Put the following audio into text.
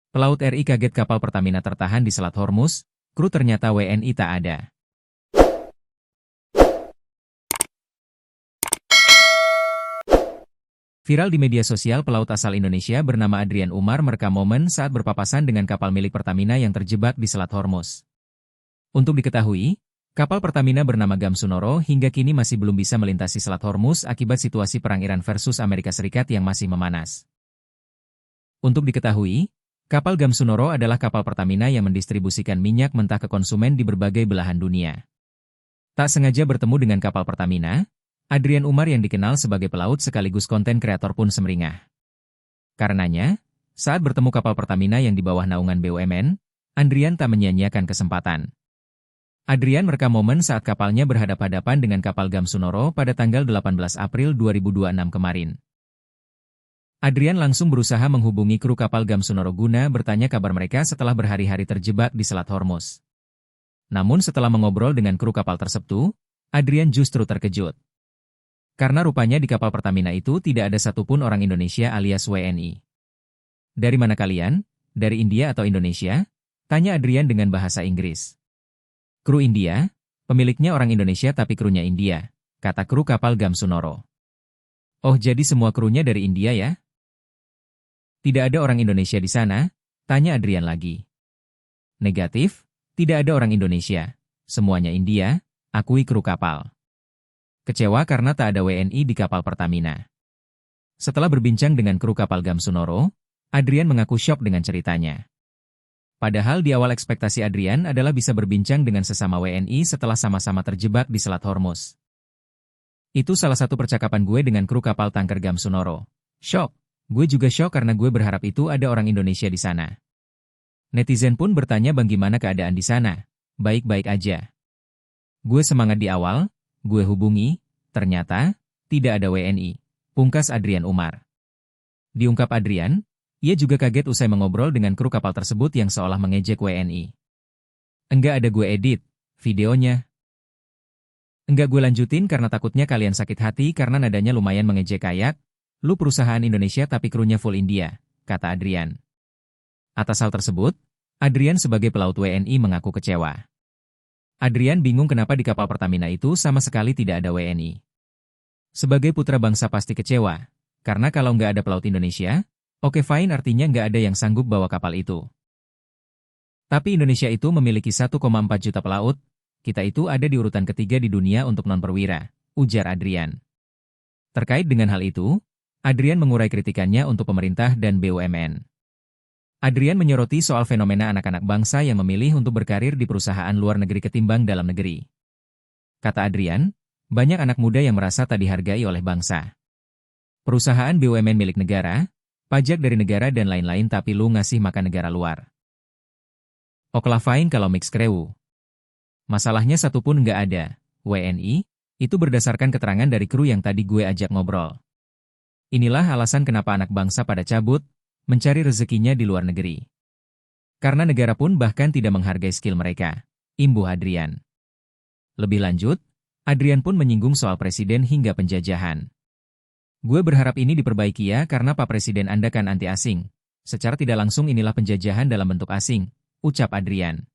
Pelaut RI kaget kapal Pertamina tertahan di Selat Hormuz, kru ternyata WNI tak ada. Viral di media sosial, pelaut asal Indonesia bernama Adrian Umar merekam momen saat berpapasan dengan kapal milik Pertamina yang terjebak di Selat Hormuz. Untuk diketahui, kapal Pertamina bernama Gamsunoro hingga kini masih belum bisa melintasi Selat Hormuz akibat situasi perang Iran versus Amerika Serikat yang masih memanas. Untuk diketahui, kapal Gamsunoro adalah kapal Pertamina yang mendistribusikan minyak mentah ke konsumen di berbagai belahan dunia. Tak sengaja bertemu dengan kapal Pertamina, Adrian Umar yang dikenal sebagai pelaut sekaligus konten kreator pun semeringah. Karenanya, saat bertemu kapal Pertamina yang di bawah naungan BUMN, Adrian tak menyia-nyiakan kesempatan. Adrian merekam momen saat kapalnya berhadapan-hadapan dengan kapal Gamsunoro pada tanggal 18 April 2026 kemarin. Adrian langsung berusaha menghubungi kru kapal Gamsunoro guna bertanya kabar mereka setelah berhari-hari terjebak di Selat Hormuz. Namun setelah mengobrol dengan kru kapal tersebut, Adrian justru terkejut. Karena rupanya di kapal Pertamina itu tidak ada satupun orang Indonesia alias WNI. "Dari mana kalian? Dari India atau Indonesia?" tanya Adrian dengan bahasa Inggris. "Kru India, pemiliknya orang Indonesia tapi krunya India," kata kru kapal Gamsunoro. "Oh, jadi semua krunya dari India ya? Tidak ada orang Indonesia di sana?" tanya Adrian lagi. "Negatif, tidak ada orang Indonesia. Semuanya India," akui kru kapal. Kecewa karena tak ada WNI di kapal Pertamina. Setelah berbincang dengan kru kapal Gamsunoro, Adrian mengaku syok dengan ceritanya. Padahal di awal ekspektasi Adrian adalah bisa berbincang dengan sesama WNI setelah sama-sama terjebak di Selat Hormuz. Itu salah satu percakapan gue dengan kru kapal tanker Gamsunoro. "Syok. Gue juga syok karena gue berharap itu ada orang Indonesia di sana." Netizen pun bertanya bagaimana keadaan di sana. "Baik-baik aja. Gue semangat di awal, gue hubungi, ternyata tidak ada WNI," pungkas Adrian Umar. Diungkap Adrian, ia juga kaget usai mengobrol dengan kru kapal tersebut yang seolah mengejek WNI. "Enggak ada gue edit videonya. Enggak gue lanjutin karena takutnya kalian sakit hati karena nadanya lumayan mengejek kayak, 'Lu perusahaan Indonesia tapi krunya full India,' kata Adrian." Atas hal tersebut, Adrian sebagai pelaut WNI mengaku kecewa. Adrian bingung kenapa di kapal Pertamina itu sama sekali tidak ada WNI. Sebagai putra bangsa pasti kecewa, karena kalau nggak ada pelaut Indonesia, oke fine artinya nggak ada yang sanggup bawa kapal itu. Tapi Indonesia itu memiliki 1,4 juta pelaut, kita itu ada di urutan ketiga di dunia untuk non-perwira, ujar Adrian. Terkait dengan hal itu, Adrian mengurai kritikannya untuk pemerintah dan BUMN. Adrian menyoroti soal fenomena anak-anak bangsa yang memilih untuk berkarir di perusahaan luar negeri ketimbang dalam negeri. Kata Adrian, banyak anak muda yang merasa tak dihargai oleh bangsa. Perusahaan BUMN milik negara, pajak dari negara dan lain-lain tapi lu ngasih makan negara luar. Oklah fine kalau mix crew. Masalahnya satu pun nggak ada, WNI, itu berdasarkan keterangan dari kru yang tadi gue ajak ngobrol. Inilah alasan kenapa anak bangsa pada cabut, mencari rezekinya di luar negeri. Karena negara pun bahkan tidak menghargai skill mereka, imbuh Adrian. Lebih lanjut, Adrian pun menyinggung soal presiden hingga penjajahan. "Gue berharap ini diperbaiki ya karena Pak Presiden Anda kan anti asing. Secara tidak langsung inilah penjajahan dalam bentuk asing," ucap Adrian.